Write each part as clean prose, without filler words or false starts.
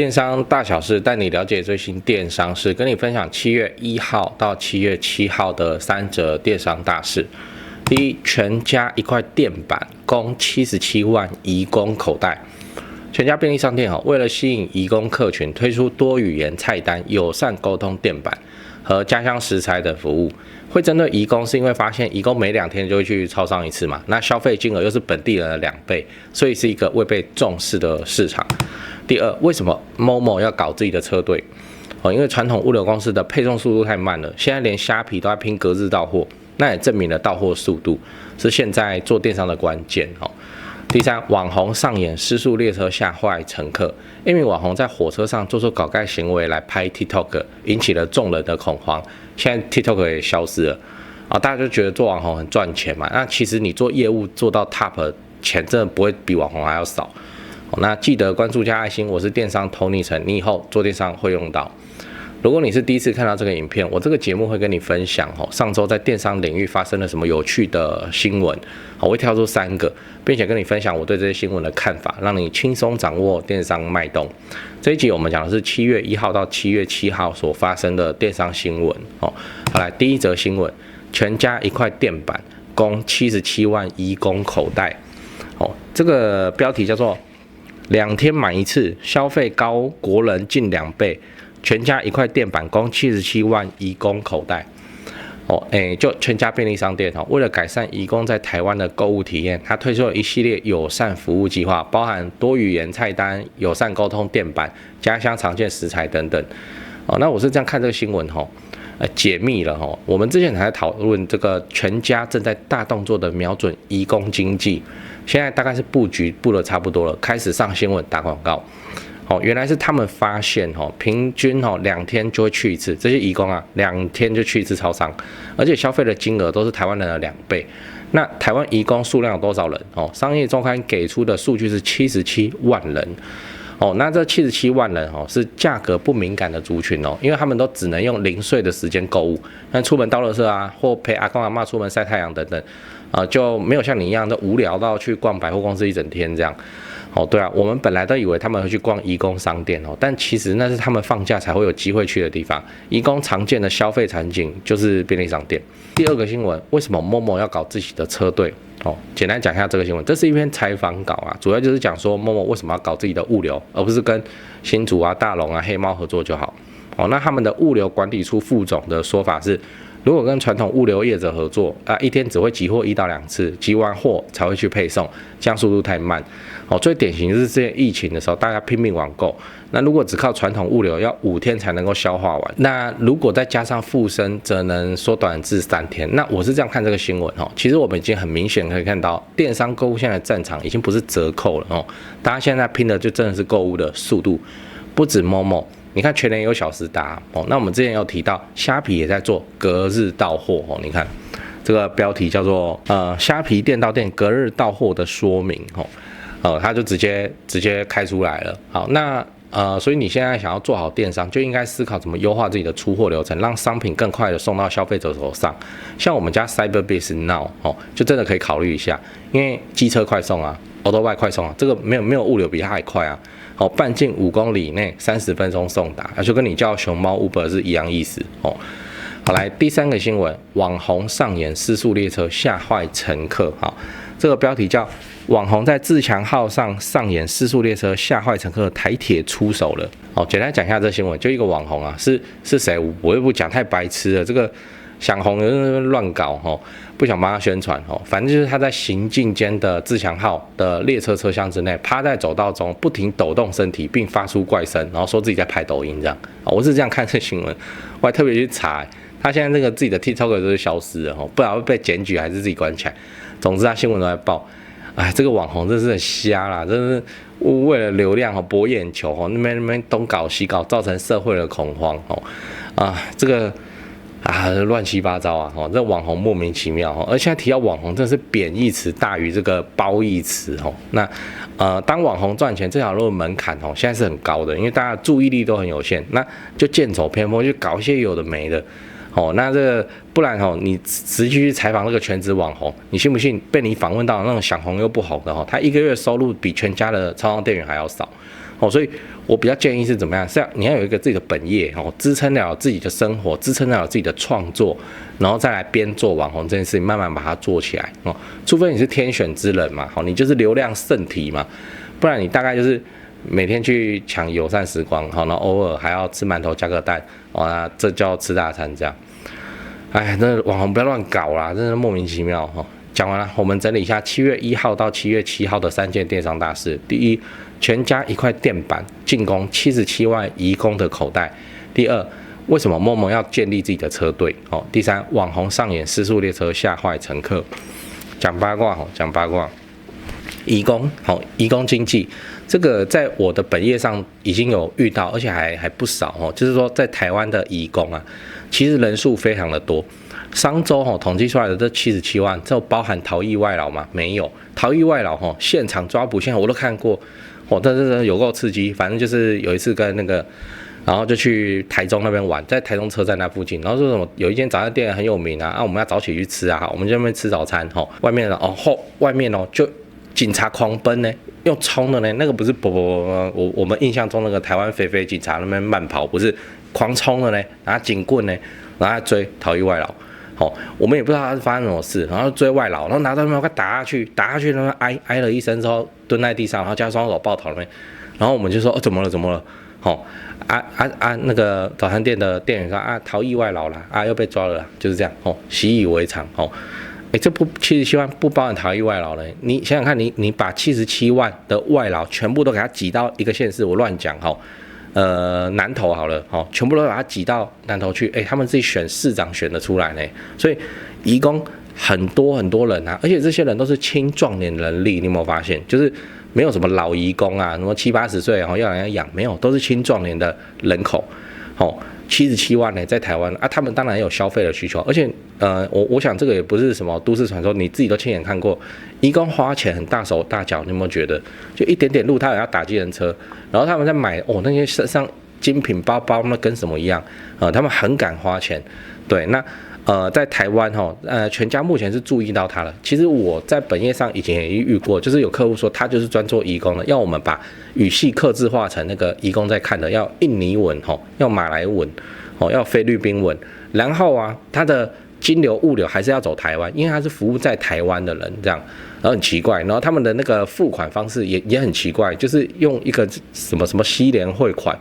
电商大小事，带你了解最新电商事，跟你分享7月1号到7月7号的3则电商大事。第一，全家一块垫板供77万移工口袋。全家便利商店为了吸引移工客群，推出多语言菜单、友善沟通垫板和家乡食材等服务。会针对移工，是因为发现移工每2天就会去超商一次嘛，那消费金额又是本地人的2倍，所以是一个未被重视的市场。第二，为什么 Momo 要搞自己的车队？因为传统物流公司的配送速度太慢了，现在连虾皮都在拼隔日到货，那也证明了到货速度是现在做电商的关键。第三，网红上演失速列车吓坏乘客。一名网红在火车上做出搞怪行为来拍 TikTok， 引起了众人的恐慌。现在 TikTok 也消失了大家就觉得做网红很赚钱嘛。那其实你做业务做到 top， 钱真的不会比网红还要少。那记得关注加爱心，我是电商 Tony 陈，你以后做电商会用到。如果你是第一次看到这个影片，我这个节目会跟你分享上周在电商领域发生了什么有趣的新闻，我会挑出3个，并且跟你分享我对这些新闻的看法，让你轻松掌握电商脉动。这一集我们讲的是7月1号到7月7号所发生的电商新闻。好来，第一则新闻，全家一块垫板供77万移工口袋。这个标题叫做2天满1次，消费高国人近2倍。全家一块垫板供77万移工口袋。就全家便利商店为了改善移工在台湾的购物体验，它推出了一系列友善服务计划，包含多语言菜单、友善沟通垫板、家乡常见食材等等。那我是这样看这个新闻解密了我们之前还在讨论这个全家正在大动作的瞄准移工经济，现在大概是布局布的差不多了，开始上新闻打广告。原来是他们发现平均2天就会去一次，这些移工2天就去一次超商，而且消费的金额都是台湾人的2倍。那台湾移工数量有多少人？商业周刊给出的数据是77万人。那这77万人是价格不敏感的族群因为他们都只能用零碎的时间购物，那出门倒垃圾或陪阿公阿嬷出门晒太阳等等，就没有像你一样的无聊到去逛百货公司一整天这样。对啊，我们本来都以为他们会去逛移工商店但其实那是他们放假才会有机会去的地方。移工常见的消费场景就是便利商店。第二个新闻，为什么 Momo 要搞自己的车队？简单讲一下这个新闻，这是一篇采访稿主要就是讲说 Momo 为什么要搞自己的物流，而不是跟新竹大龙黑猫合作就好。那他们的物流管理处副总的说法是，如果跟传统物流业者合作一天只会集货1到2次，集完货才会去配送，这样速度太慢。最典型就是之前疫情的时候，大家拼命网购，那如果只靠传统物流，要5天才能够消化完。那如果再加上附身，则能缩短至3天。那我是这样看这个新闻其实我们已经很明显可以看到，电商购物现在的战场已经不是折扣了大家现在拼的就真的是购物的速度，不止 Momo。你看全联有小时达那我们之前有提到虾皮也在做隔日到货你看这个标题叫做虾皮店到店隔日到货的说明它就直接开出来了。好，那所以你现在想要做好电商，就应该思考怎么优化自己的出货流程，让商品更快的送到消费者手上。像我们家 Cyberbiz Now 就真的可以考虑一下，因为机车快送Autobike 快送这个没有物流比它还快半径5公里以内30分钟送达，就跟你叫熊猫 Uber 是一样意思好，来第3个新闻，网红上演失速列车吓坏乘客。好，这个标题叫网红在自强号上演失速列车吓坏乘客，台铁出手了。简单讲一下这新闻，就一个网红是谁我又不讲太白痴了，这个想红人乱搞不想帮他宣传反正就是他在行进间的自强号的列车车厢之内，趴在走道中不停抖动身体，并发出怪声，然后说自己在拍抖音这样。我是这样看这新闻，我还特别去查他现在这个自己的 TikTok 都是消失了不知道会被检举还是自己关起来。总之他新闻都在报，这个网红真是很瞎啦，真是为了流量博眼球那边东搞西搞，造成社会的恐慌这个乱七八糟这网红莫名其妙而现在提到网红，真的是贬义词大于这个褒义词那当网红赚钱这条路的门槛现在是很高的，因为大家注意力都很有限，那就剑走偏锋，就搞一些有的没的那这个不然你实际去采访那个全职网红，你信不信被你访问到那种想红又不红的他1个月收入比全家的超商店员还要少所以我比较建议是怎么样？是你要有一个自己的本业支撑了自己的生活，支撑了自己的创作，然后再来边做网红这件事情，慢慢把它做起来除非你是天选之人嘛，你就是流量圣体嘛，不然你大概就是每天去抢友善时光，然后偶尔还要吃馒头加个蛋，这叫吃大餐这样。哎，那网红不要乱搞啦，真的莫名其妙讲完了，我们整理一下7月1号到7月7号的3件电商大事。第一，全家一块垫板进攻77万移工的口袋。第二，为什么默默要建立自己的车队？第三，网红上演失速列车吓坏乘客。讲八卦移工移工经济，这个在我的本业上已经有遇到，而且还不少就是说在台湾的移工啊，其实人数非常的多。上周统计出来的这77万，这包含逃逸外劳吗？没有，逃逸外劳现场抓捕现场我都看过，这真的有够刺激。反正就是有一次跟那个，然后就去台中那边玩，在台中车站那附近，然后说什么有一间早餐店很有名啊，我们要早起去吃啊，我们就在那边吃早餐外面外面就警察狂奔呢，用冲的呢，那个不是我们印象中那个台湾肥警察那边慢跑，不是狂冲的呢，拿警棍呢，然后追逃逸外劳。我们也不知道他是发生什么事，然后追外劳，然后拿到那边快打下去，那边挨了一声之后蹲在地上，然后加双手抱头那边，然后我们就说怎么了？那个早餐店的店员说逃逸外劳啦，又被抓了啦，就是这样习以为常这不77万不包含逃逸外劳呢？你想想看，你把77万的外劳全部都给他挤到一个县市，我乱讲南投好了全部都把他挤到南投去，他们自己选市长选得出来呢，所以移工很多人啊，而且这些人都是青壮年人力，你有没有发现？就是没有什么老移工啊，什么70、80岁要人家养，没有，都是青壮年的人口77万呢，在台湾他们当然也有消费的需求，而且我想这个也不是什么都市传说，你自己都亲眼看过，移工花钱很大手大脚，你有没有觉得？就一点点路，他也要打计程车，然后他们在买那些身上精品包包，那跟什么一样他们很敢花钱。对，那在台湾全家目前是注意到他了。其实我在本业上以前也遇过，就是有客户说他就是专做移工的，要我们把语系客制化成那个移工在看的，要印尼文要马来文要菲律宾文，然后他的金流物流还是要走台湾，因为他是服务在台湾的人这样，然后很奇怪，然后他们的那个付款方式也很奇怪，就是用一个什么西联汇款。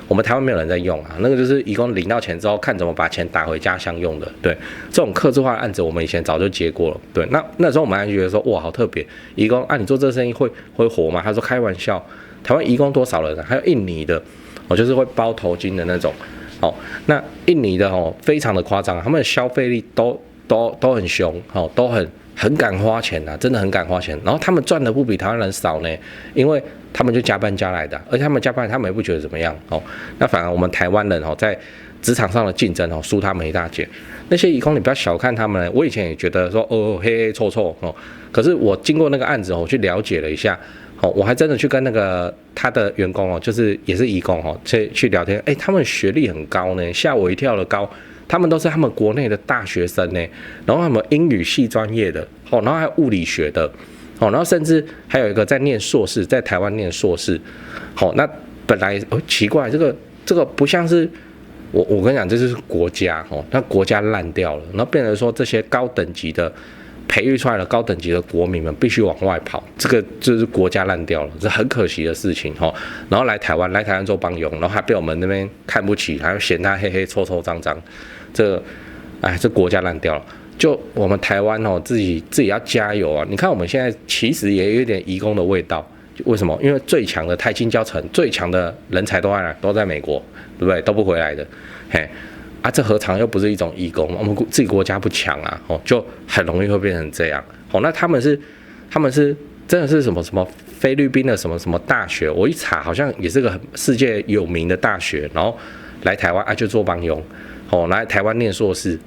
我们台湾没有人在用那个就是移工领到钱之后，看怎么把钱打回家乡用的。对，这种客制化的案子，我们以前早就接过了。对，那时候我们还觉得说，哇，好特别，移工你做这生意会活吗？他说开玩笑，台湾移工多少人还有印尼的，就是会包头巾的那种。那印尼的非常的夸张，他们的消费力都很凶，都很敢花钱真的很敢花钱。然后他们赚的不比台湾人少呢，因为他们就加班加来的，而且他们加班他们也不觉得怎么样那反而我们台湾人在职场上的竞争输他们一大截。那些移工你不要小看他们，我以前也觉得说黑臭可是我经过那个案子我去了解了一下我还真的去跟那个他的员工就是也是移工去聊天，他们学历很高呢，吓我一跳的高。他们都是他们国内的大学生呢，然后他们英语系专业的然后还有物理学的然后甚至还有一个在念硕士，在台湾念硕士那本来奇怪，这个不像是我跟你讲，这就是国家那国家烂掉了，然后变成说这些高等级的培育出来的高等级的国民们必须往外跑，这个就是国家烂掉了，这很可惜的事情然后来台湾做帮佣，然后还被我们那边看不起，还嫌他黑臭脏，这国家烂掉了。就我们台湾自己要加油你看我们现在其实也有点移工的味道，为什么？因为最强的台清交成，最强的人才都在美国，对不对？都不回来的，这何尝又不是一种移工？我们自己国家不强就很容易会变成这样那他们是真的是什么菲律宾的什么大学？我一查好像也是个世界有名的大学，然后来台湾就做帮佣来台湾念硕士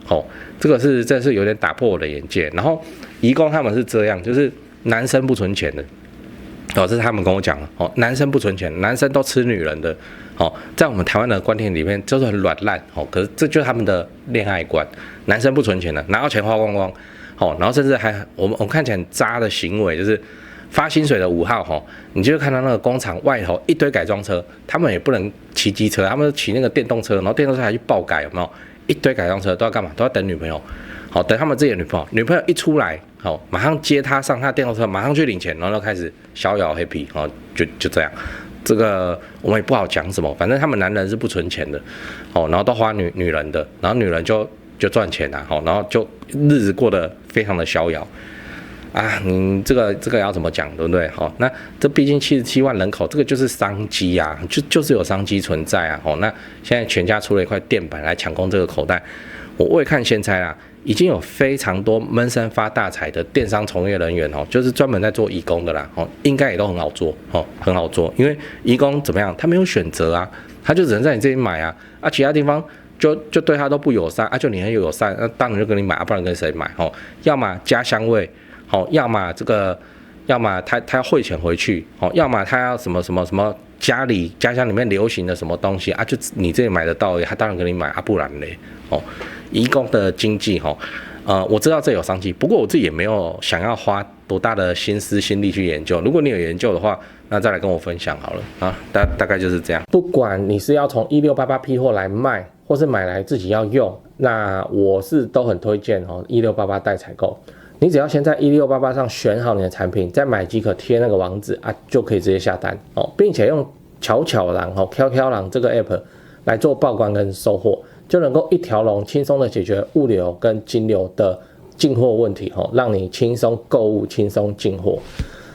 这个真的是有点打破我的眼界。然后移工他们是这样，就是男生不存钱的这是他们跟我讲的男生不存钱，男生都吃女人的在我们台湾的观念里面就是很软烂可是这就是他们的恋爱观，男生不存钱的，拿到钱花光光然后甚至还我们看起来很渣的行为，就是发薪水的5号吼，你就会看到那个工厂外头一堆改装车，他们也不能骑机车，他们骑那个电动车，然后电动车还去爆改，有没有？一堆改装车都要干嘛？都要等女朋友，好，等他们自己的女朋友，女朋友一出来，好，马上接他上他电动车，马上去领钱，然后就开始逍遥黑皮，哦，就这样。这个我们也不好讲什么，反正他们男人是不存钱的，哦，然后都花女人的，然后女人就赚钱啊，好，然后就日子过得非常的逍遥啊。你这个要怎么讲，对不对？好，那这毕竟77万人口，这个就是商机啊，就是有商机存在啊。哦，那现在全家出了一块垫板来抢攻这个口袋，我未看先猜啦。已经有非常多闷声发大财的电商从业人员哦，就是专门在做移工的啦哦，应该也都很好做哦，很好做，因为移工怎么样，他没有选择啊，他就只能在你这里买啊，其他地方就对他都不友善啊，就你很友善，那当然就跟你买啊，不然跟谁买哦？要么家乡味哦，要么要么他要汇钱回去哦，要么他要什么家乡里面流行的什么东西啊，就你这里买得到，他当然跟你买啊，不然嘞哦。移工的经济哈，我知道这有商机，不过我自己也没有想要花多大的心思心力去研究。如果你有研究的话，那再来跟我分享好了啊，大概就是这样。不管你是要从1688批货来卖，或是买来自己要用，那我是都很推荐哦1688代采购。你只要先在1688上选好你的产品，再买即可贴那个网址啊，就可以直接下单哦，并且用巧狼这个 app 来做报关跟收货。就能够一条龙轻松的解决物流跟金流的进货问题，让你轻松购物、轻松进货。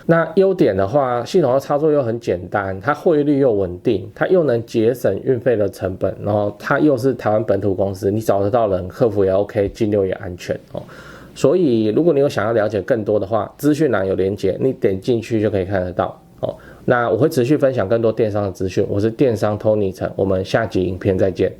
那优点的话，系统的操作又很简单，它汇率又稳定，它又能节省运费的成本，然后它又是台湾本土公司，你找得到人，客服也 OK， 金流也安全哦。所以如果你有想要了解更多的话，资讯栏有连结，你点进去就可以看得到哦。那我会持续分享更多电商的资讯，我是电商 Tony 陈，我们下集影片再见。